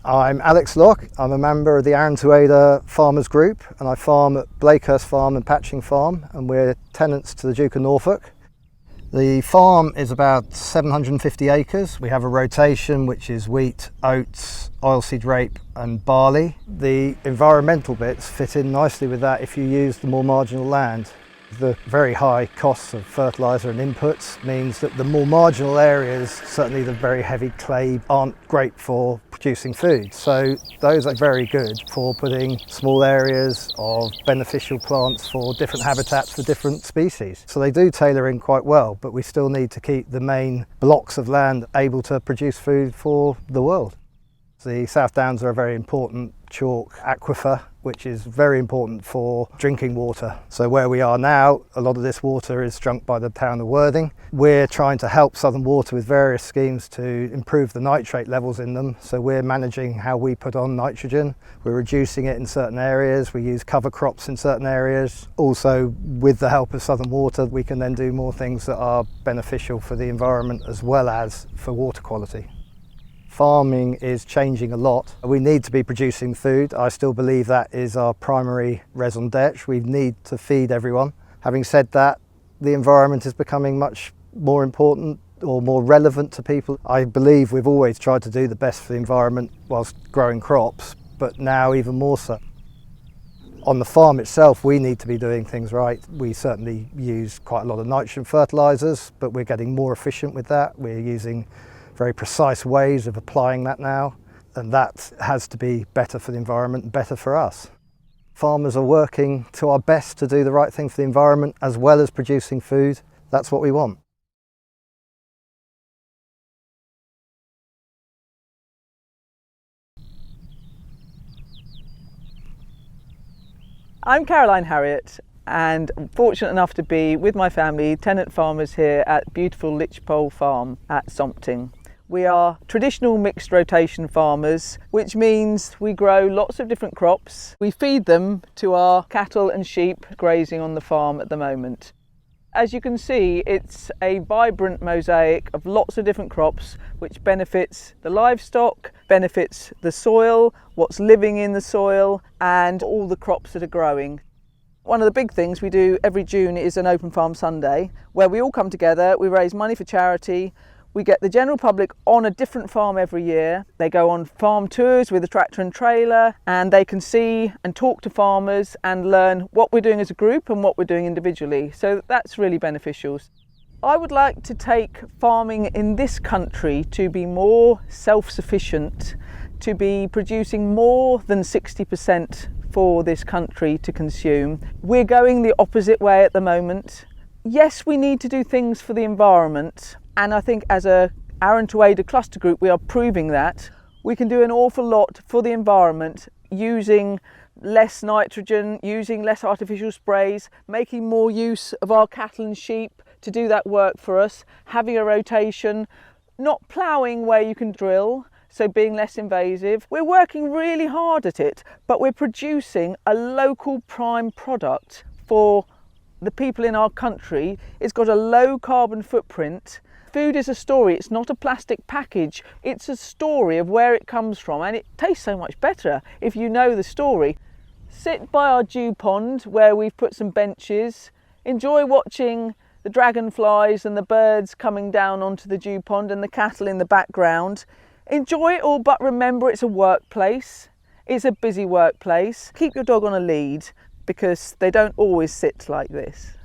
I'm Alex Locke. I'm a member of the Arran to Ada Farmers Group, and I farm at Blakehurst Farm and Patching Farm, and we're tenants to the Duke of Norfolk. The farm is about 750 acres. We have a rotation which is wheat, oats, oilseed rape and barley. The environmental bits fit in nicely with that if you use the more marginal land. The very high costs of fertiliser and inputs means that the more marginal areas, certainly the very heavy clay, aren't great for producing food. So those are very good for putting small areas of beneficial plants for different habitats for different species. So they do tailor in quite well, but we still need to keep the main blocks of land able to produce food for the world. The South Downs are a very important chalk aquifer, which is very important for drinking water. So where we are now, a lot of this water is drunk by the town of Worthing. We're trying to help Southern Water with various schemes to improve the nitrate levels in them. So we're managing how we put on nitrogen. We're reducing it in certain areas. We use cover crops in certain areas. Also, with the help of Southern Water, we can then do more things that are beneficial for the environment as well as for water quality. Farming is changing a lot. We need to be producing food. I still believe that is our primary raison d'etre. We need to feed everyone. Having said that, the environment is becoming much more important or more relevant to people. I believe we've always tried to do the best for the environment whilst growing crops, but now even more so. On the farm itself, we need to be doing things right. We certainly use quite a lot of nitrogen fertilisers, but we're getting more efficient with that. We're using very precise ways of applying that now, and that has to be better for the environment and better for us. Farmers are working to our best to do the right thing for the environment as well as producing food. That's what we want. I'm Caroline Harriott, and I'm fortunate enough to be with my family tenant farmers here at beautiful Lichpole Farm at Sompting. We are traditional mixed rotation farmers, which means we grow lots of different crops. We feed them to our cattle and sheep grazing on the farm at the moment. As you can see, it's a vibrant mosaic of lots of different crops which benefits the livestock, benefits the soil, what's living in the soil, and all the crops that are growing. One of the big things we do every June is an Open Farm Sunday, where we all come together, we raise money for charity. We get the general public on a different farm every year. They go on farm tours with a tractor and trailer, and they can see and talk to farmers and learn what we're doing as a group and what we're doing individually. So that's really beneficial. I would like to take farming in this country to be more self-sufficient, to be producing more than 60% for this country to consume. We're going the opposite way at the moment. Yes, we need to do things for the environment, and I think as a Arran to Ada cluster group we are proving that. We can do an awful lot for the environment using less nitrogen, using less artificial sprays, making more use of our cattle and sheep to do that work for us, having a rotation, not ploughing where you can drill, so being less invasive. We're working really hard at it, but we're producing a local prime product for the people in our country. It's got a low carbon footprint. Food is a story, it's not a plastic package. It's a story of where it comes from, and it tastes so much better if you know the story. Sit by our dew pond where we've put some benches, enjoy watching the dragonflies and the birds coming down onto the dew pond and the cattle in the background. Enjoy it all, but remember it's a workplace. It's a busy workplace. Keep your dog on a lead because they don't always sit like this.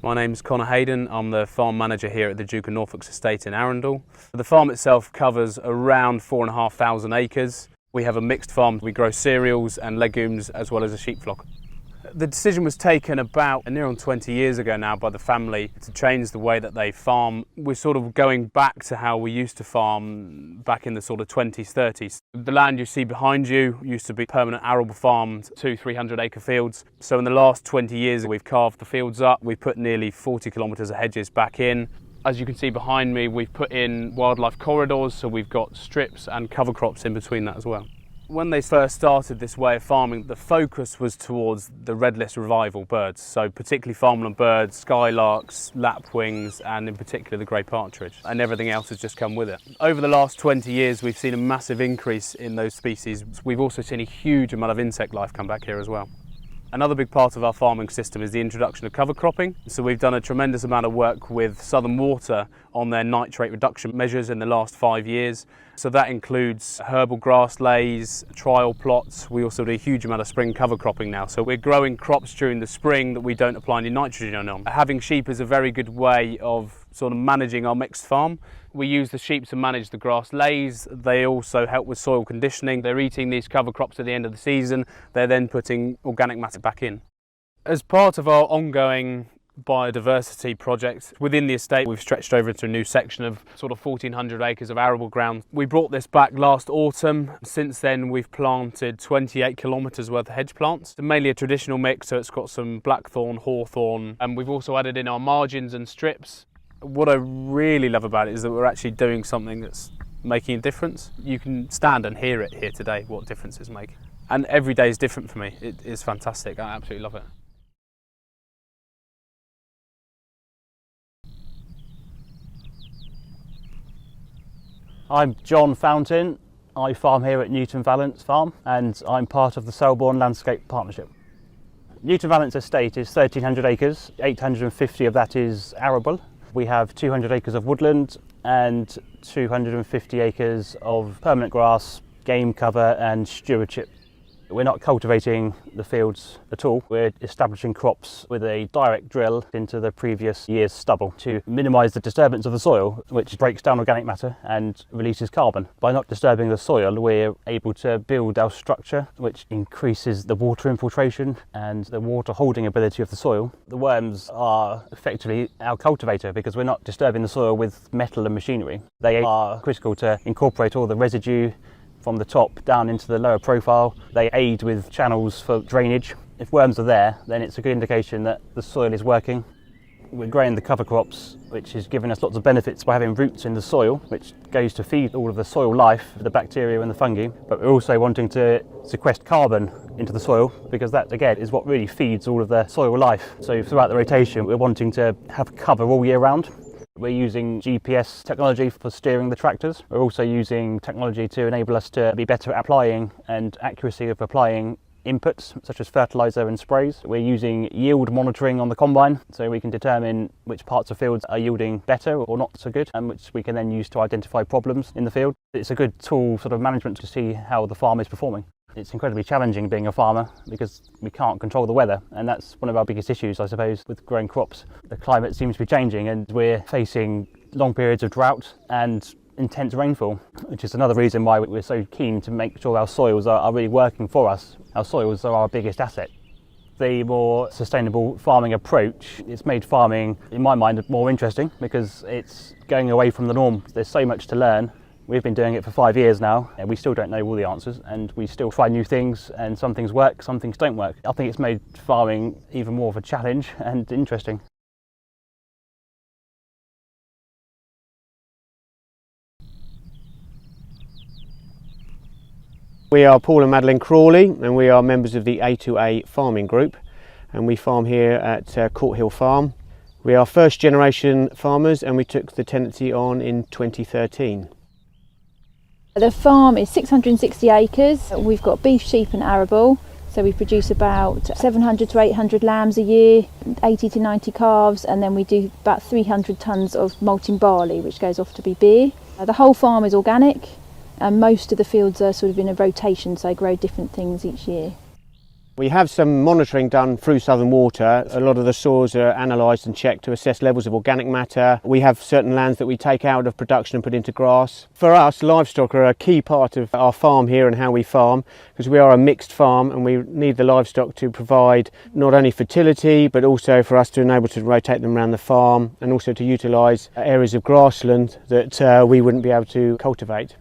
My name's Connor Hayden. I'm the farm manager here at the Duke of Norfolk's estate in Arundel. The farm itself covers around 4,500 acres. We have a mixed farm. We grow cereals and legumes as well as a sheep flock. The decision was taken about near on 20 years ago now by the family to change the way that they farm. We're sort of going back to how we used to farm back in the sort of 20s, 30s. The land you see behind you used to be permanent arable farmed, 200-300 acre fields. So in the last 20 years we've carved the fields up, we've put nearly 40 kilometres of hedges back in. As you can see behind me, we've put in wildlife corridors, so we've got strips and cover crops in between that as well. When they first started this way of farming, the focus was towards the red list revival birds, so particularly farmland birds, skylarks, lapwings, and in particular the grey partridge, and everything else has just come with it. Over the last 20 years we've seen a massive increase in those species. We've also seen a huge amount of insect life come back here as well. Another big part of our farming system is the introduction of cover cropping. So we've done a tremendous amount of work with Southern Water on their nitrate reduction measures in the last 5 years. So that includes herbal grass lays, trial plots. We also do a huge amount of spring cover cropping now. So we're growing crops during the spring that we don't apply any nitrogen on. Having sheep is a very good way of sort of managing our mixed farm. We use the sheep to manage the grass lays. They also help with soil conditioning. They're eating these cover crops at the end of the season. They're then putting organic matter back in. As part of our ongoing biodiversity project within the estate, we've stretched over to a new section of sort of 1,400 acres of arable ground. We brought this back last autumn. Since then we've planted 28 kilometres worth of hedge plants. It's mainly a traditional mix, so it's got some blackthorn, hawthorn, and we've also added in our margins and strips. What I really love about it is that we're actually doing something that's making a difference. You can stand and hear it here today, what difference it's making. And every day is different for me. It is fantastic. I absolutely love it. I'm John Fountain. I farm here at Newton Valence Farm and I'm part of the Selborne Landscape Partnership. Newton Valence Estate is 1,300 acres, 850 of that is arable. We have 200 acres of woodland and 250 acres of permanent grass, game cover and stewardship. We're not cultivating the fields at all. We're establishing crops with a direct drill into the previous year's stubble to minimise the disturbance of the soil, which breaks down organic matter and releases carbon. By not disturbing the soil, we're able to build our structure, which increases the water infiltration and the water holding ability of the soil. The worms are effectively our cultivator because we're not disturbing the soil with metal and machinery. They are critical to incorporate all the residue from the top down into the lower profile. They aid with channels for drainage. If worms are there, then it's a good indication that the soil is working. We're growing the cover crops, which is giving us lots of benefits by having roots in the soil, which goes to feed all of the soil life, the bacteria and the fungi. But we're also wanting to sequester carbon into the soil because that, again, is what really feeds all of the soil life. So throughout the rotation, we're wanting to have cover all year round. We're using GPS technology for steering the tractors. We're also using technology to enable us to be better at applying and accuracy of applying inputs such as fertiliser and sprays. We're using yield monitoring on the combine so we can determine which parts of fields are yielding better or not so good, and which we can then use to identify problems in the field. It's a good tool sort of management to see how the farm is performing. It's incredibly challenging being a farmer because we can't control the weather, and that's one of our biggest issues, I suppose, with growing crops. The climate seems to be changing and we're facing long periods of drought and intense rainfall, which is another reason why we're so keen to make sure our soils are really working for us. Our soils are our biggest asset. The more sustainable farming approach, it's made farming, in my mind, more interesting because it's going away from the norm. There's so much to learn. We've been doing it for 5 years now and we still don't know all the answers, and we still try new things, and some things work, some things don't work. I think it's made farming even more of a challenge and interesting. We are Paul and Madeline Crawley and we are members of the A2A farming group, and we farm here at Court Hill Farm. We are first generation farmers and we took the tenancy on in 2013. The farm is 660 acres. We've got beef, sheep and arable, so we produce about 700 to 800 lambs a year, 80 to 90 calves, and then we do about 300 tonnes of malting barley, which goes off to be beer. The whole farm is organic and most of the fields are sort of in a rotation, so grow different things each year. We have some monitoring done through Southern Water. A lot of the soils are analysed and checked to assess levels of organic matter. We have certain lands that we take out of production and put into grass. For us, livestock are a key part of our farm here and how we farm, because we are a mixed farm and we need the livestock to provide not only fertility but also for us to enable to rotate them around the farm, and also to utilise areas of grassland that we wouldn't be able to cultivate.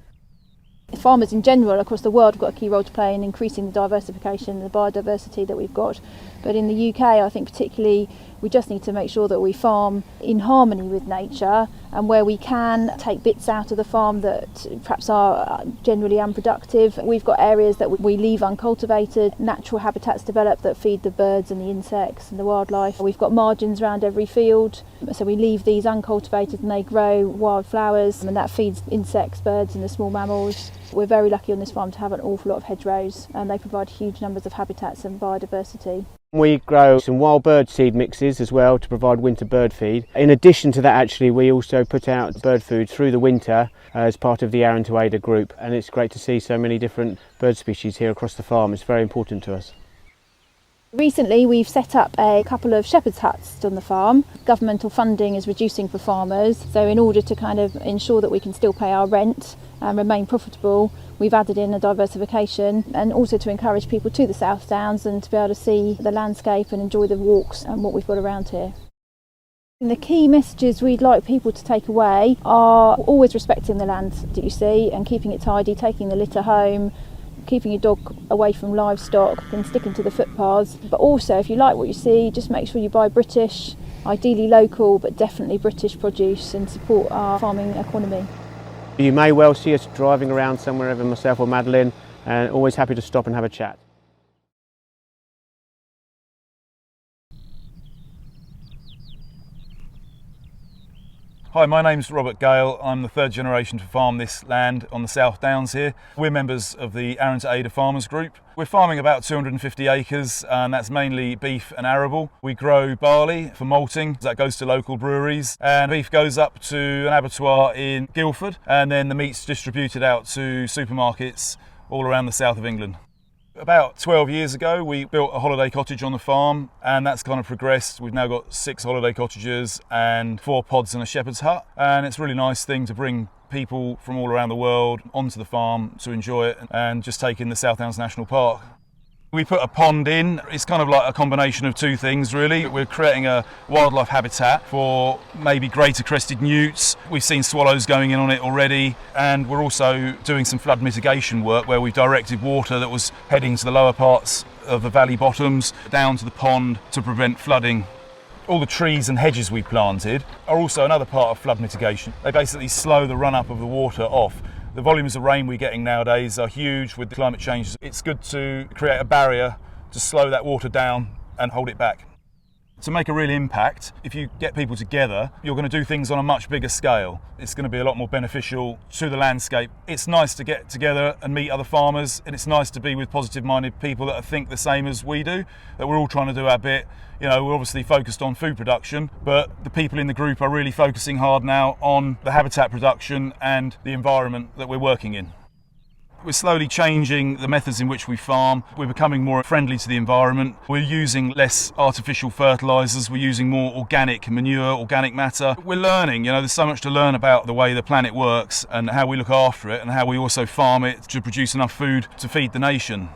Farmers in general across the world have got a key role to play in increasing the diversification and the biodiversity that we've got. But in the UK, I think particularly We just need to make sure that we farm in harmony with nature, and where we can take bits out of the farm that perhaps are generally unproductive. We've got areas that we leave uncultivated, natural habitats develop that feed the birds and the insects and the wildlife. We've got margins around every field, so we leave these uncultivated and they grow wildflowers, and that feeds insects, birds and the small mammals. We're very lucky on this farm to have an awful lot of hedgerows, and they provide huge numbers of habitats and biodiversity. We grow some wild bird seed mixes as well to provide winter bird feed. In addition to that, actually, we also put out bird food through the winter as part of the Arran to Ada group, and it's great to see so many different bird species here across the farm. It's very important to us. Recently we've set up a couple of shepherd's huts on the farm. Governmental funding is reducing for farmers, so in order to kind of ensure that we can still pay our rent and remain profitable, we've added in a diversification, and also to encourage people to the South Downs and to be able to see the landscape and enjoy the walks and what we've got around here. And the key messages we'd like people to take away are always respecting the land that you see and keeping it tidy, taking the litter home, keeping your dog away from livestock and sticking to the footpaths. But also, if you like what you see, just make sure you buy British, ideally local, but definitely British produce, and support our farming economy. You may well see us driving around somewhere, either myself or Madeline, and always happy to stop and have a chat. Hi, my name's Robert Gale. I'm the third generation to farm this land on the South Downs here. We're members of the Arran to Ada Farmers Group. We're farming about 250 acres, and that's mainly beef and arable. We grow barley for malting, that goes to local breweries, and beef goes up to an abattoir in Guildford, and then the meat's distributed out to supermarkets all around the south of England. About 12 years ago we built a holiday cottage on the farm, and that's kind of progressed. We've now got 6 holiday cottages and 4 pods and a shepherd's hut, and it's a really nice thing to bring people from all around the world onto the farm to enjoy it and just take in the South Downs National Park. We put a pond in. It's kind of like a combination of two things really. We're creating a wildlife habitat for maybe greater crested newts. We've seen swallows going in on it already, and we're also doing some flood mitigation work where we've directed water that was heading to the lower parts of the valley bottoms down to the pond to prevent flooding. All the trees and hedges we planted are also another part of flood mitigation. They basically slow the run-up of the water off. The volumes of rain we're getting nowadays are huge with the climate change. It's good to create a barrier to slow that water down and hold it back. To make a real impact, if you get people together, you're going to do things on a much bigger scale. It's going to be a lot more beneficial to the landscape. It's nice to get together and meet other farmers, and it's nice to be with positive-minded people that think the same as we do, that we're all trying to do our bit. You know, we're obviously focused on food production, but the people in the group are really focusing hard now on the habitat production and the environment that we're working in. We're slowly changing the methods in which we farm. We're becoming more friendly to the environment. We're using less artificial fertilisers. We're using more organic manure, organic matter. We're learning, you know, there's so much to learn about the way the planet works and how we look after it and how we also farm it to produce enough food to feed the nation.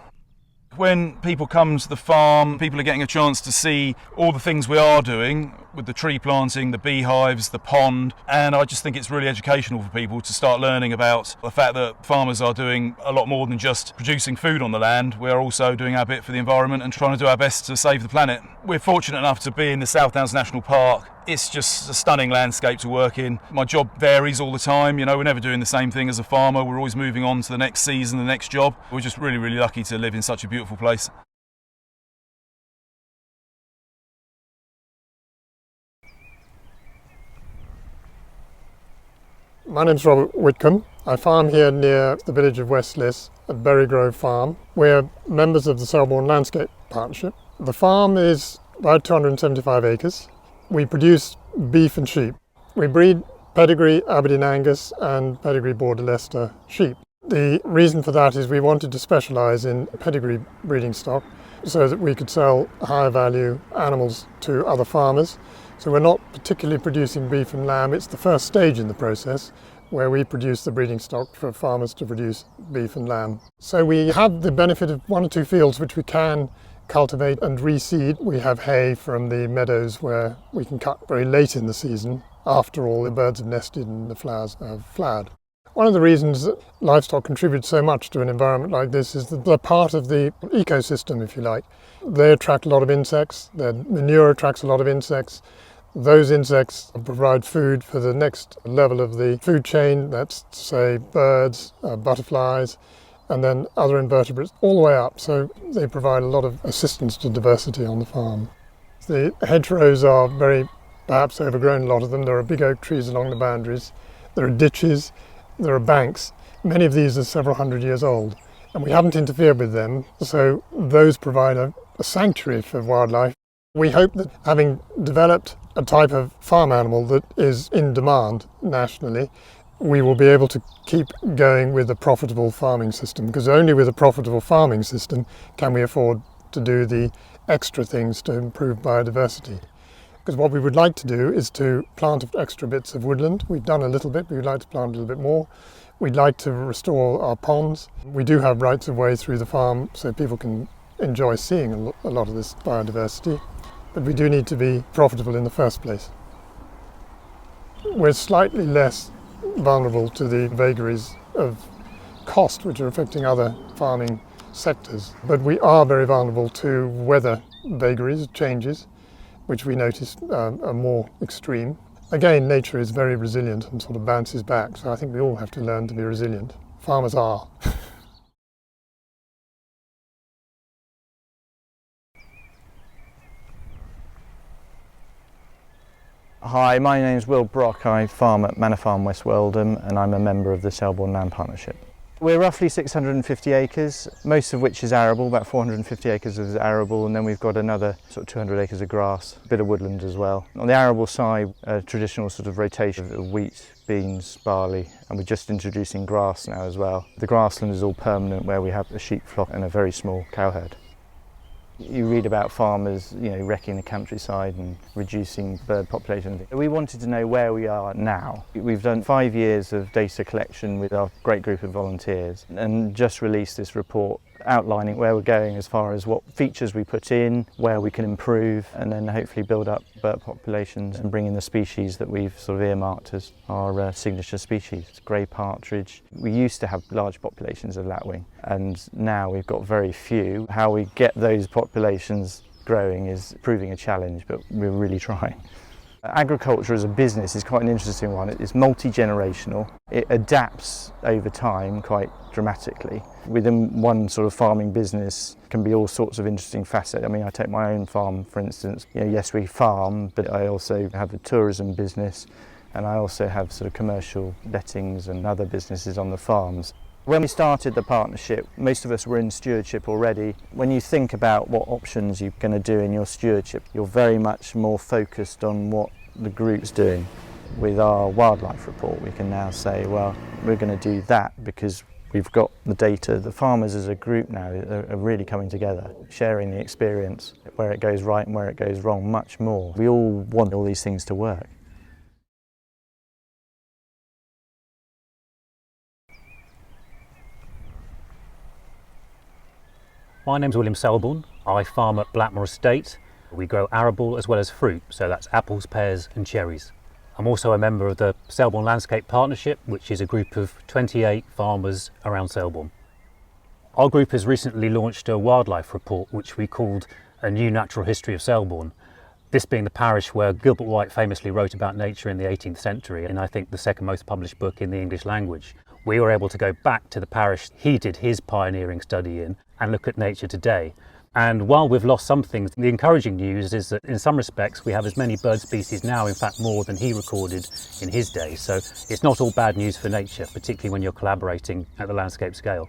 When people come to the farm, people are getting a chance to see all the things we are doing with the tree planting, the beehives, the pond, and I just think it's really educational for people to start learning about the fact that farmers are doing a lot more than just producing food on the land. We're also doing our bit for the environment and trying to do our best to save the planet. We're fortunate enough to be in the South Downs National Park. It's just a stunning landscape to work in. My job varies all the time, you know, we're never doing the same thing as a farmer. We're always moving on to the next season, the next job. We're just really, really lucky to live in such a beautiful place. My name's Robert Whitcomb. I farm here near the village of Westliss at Berry Grove Farm. We're members of the Selborne Landscape Partnership. The farm is about 275 acres. We produce beef and sheep. We breed pedigree Aberdeen Angus and pedigree Border Leicester sheep. The reason for that is we wanted to specialise in pedigree breeding stock so that we could sell higher value animals to other farmers. So we're not particularly producing beef and lamb. It's the first stage in the process where we produce the breeding stock for farmers to produce beef and lamb. So we have the benefit of 1 or 2 fields which we can cultivate and reseed. We have hay from the meadows where we can cut very late in the season after all the birds have nested and the flowers have flowered. One of the reasons that livestock contribute so much to an environment like this is that they're part of the ecosystem, if you like. They attract a lot of insects, their manure attracts a lot of insects. Those insects provide food for the next level of the food chain, that's say birds, butterflies, and then other invertebrates all the way up. So they provide a lot of assistance to diversity on the farm. The hedgerows are perhaps overgrown, a lot of them. There are big oak trees along the boundaries. There are ditches, there are banks. Many of these are several hundred years old, and we haven't interfered with them, so those provide a sanctuary for wildlife. We hope that having developed a type of farm animal that is in demand nationally, we will be able to keep going with a profitable farming system, because only with a profitable farming system can we afford to do the extra things to improve biodiversity. Because what we would like to do is to plant extra bits of woodland. We've done a little bit, but we'd like to plant a little bit more. We'd like to restore our ponds. We do have rights of way through the farm so people can enjoy seeing a lot of this biodiversity, but we do need to be profitable in the first place. We're slightly less vulnerable to the vagaries of cost which are affecting other farming sectors, but we are very vulnerable to weather vagaries, changes, which we notice are more extreme. Again, nature is very resilient and sort of bounces back, so I think we all have to learn to be resilient. Farmers are. Hi, my name is Will Brock. I farm at Manor Farm, West Weldham, and I'm a member of the Selborne Land Partnership. We're roughly 650 acres, most of which is arable, about 450 acres is arable, and then we've got another sort of 200 acres of grass, a bit of woodland as well. On the arable side, a traditional sort of rotation of wheat, beans, barley, and we're just introducing grass now as well. The grassland is all permanent, where we have a sheep flock and a very small cow herd. You read about farmers, wrecking the countryside and reducing bird population. We wanted to know where we are now. We've done 5 years of data collection with our great group of volunteers and just released this report outlining where we're going as far as what features we put in, where we can improve, and then hopefully build up bird populations and bring in the species that we've sort of earmarked as our signature species. Grey partridge. We used to have large populations of lapwing, and now we've got very few. How we get those populations growing is proving a challenge, but we're really trying. Agriculture as a business is quite an interesting one. It's multi-generational. It adapts over time quite dramatically. Within one sort of farming business can be all sorts of interesting facets. I mean, I take my own farm, for instance. Yes, we farm, but I also have a tourism business, and I also have sort of commercial lettings and other businesses on the farms. When we started the partnership, most of us were in stewardship already. When you think about what options you're going to do in your stewardship, you're very much more focused on what the group's doing. With our wildlife report, we can now say, well, we're going to do that because we've got the data. The farmers as a group now are really coming together, sharing the experience, where it goes right and where it goes wrong, much more. We all want all these things to work. My name's William Selborne. I farm at Blackmore Estate. We grow arable as well as fruit, so that's apples, pears and cherries. I'm also a member of the Selborne Landscape Partnership, which is a group of 28 farmers around Selborne. Our group has recently launched a wildlife report which we called A New Natural History of Selborne. This being the parish where Gilbert White famously wrote about nature in the 18th century, and I think the second most published book in the English language. We were able to go back to the parish he did his pioneering study in and look at nature today. And while we've lost some things, the encouraging news is that in some respects we have as many bird species now, in fact more than he recorded in his day. So it's not all bad news for nature, particularly when you're collaborating at the landscape scale.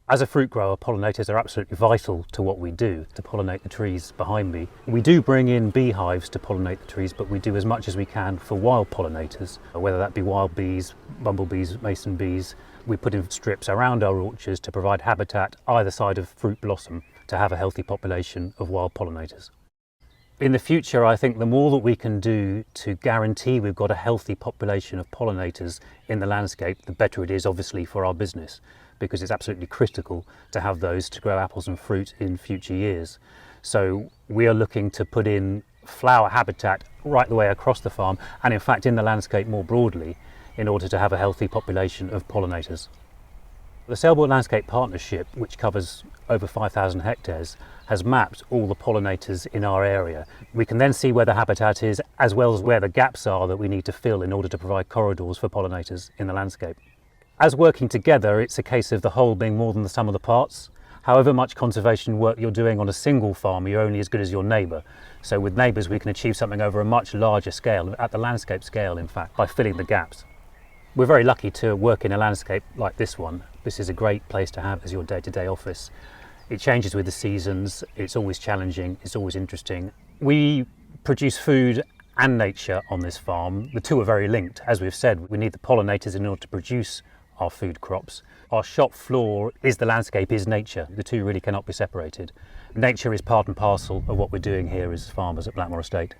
As a fruit grower, pollinators are absolutely vital to what we do, to pollinate the trees behind me. We do bring in beehives to pollinate the trees, but we do as much as we can for wild pollinators, whether that be wild bees, bumblebees, mason bees. We put in strips around our orchards to provide habitat either side of fruit blossom to have a healthy population of wild pollinators. In the future, I think the more that we can do to guarantee we've got a healthy population of pollinators in the landscape, the better it is obviously for our business, because it's absolutely critical to have those to grow apples and fruit in future years. So we are looking to put in flower habitat right the way across the farm, and in fact in the landscape more broadly, in order to have a healthy population of pollinators. The Selborne Landscape Partnership, which covers over 5,000 hectares, has mapped all the pollinators in our area. We can then see where the habitat is, as well as where the gaps are that we need to fill in order to provide corridors for pollinators in the landscape. As working together, it's a case of the whole being more than the sum of the parts. However much conservation work you're doing on a single farm, you're only as good as your neighbour. So with neighbours we can achieve something over a much larger scale, at the landscape scale in fact, by filling the gaps. We're very lucky to work in a landscape like this one. This is a great place to have as your day-to-day office. It changes with the seasons, it's always challenging, it's always interesting. We produce food and nature on this farm. The two are very linked. As we've said, we need the pollinators in order to produce our food crops. Our shop floor is the landscape, is nature. The two really cannot be separated. Nature is part and parcel of what we're doing here as farmers at Blackmore Estate.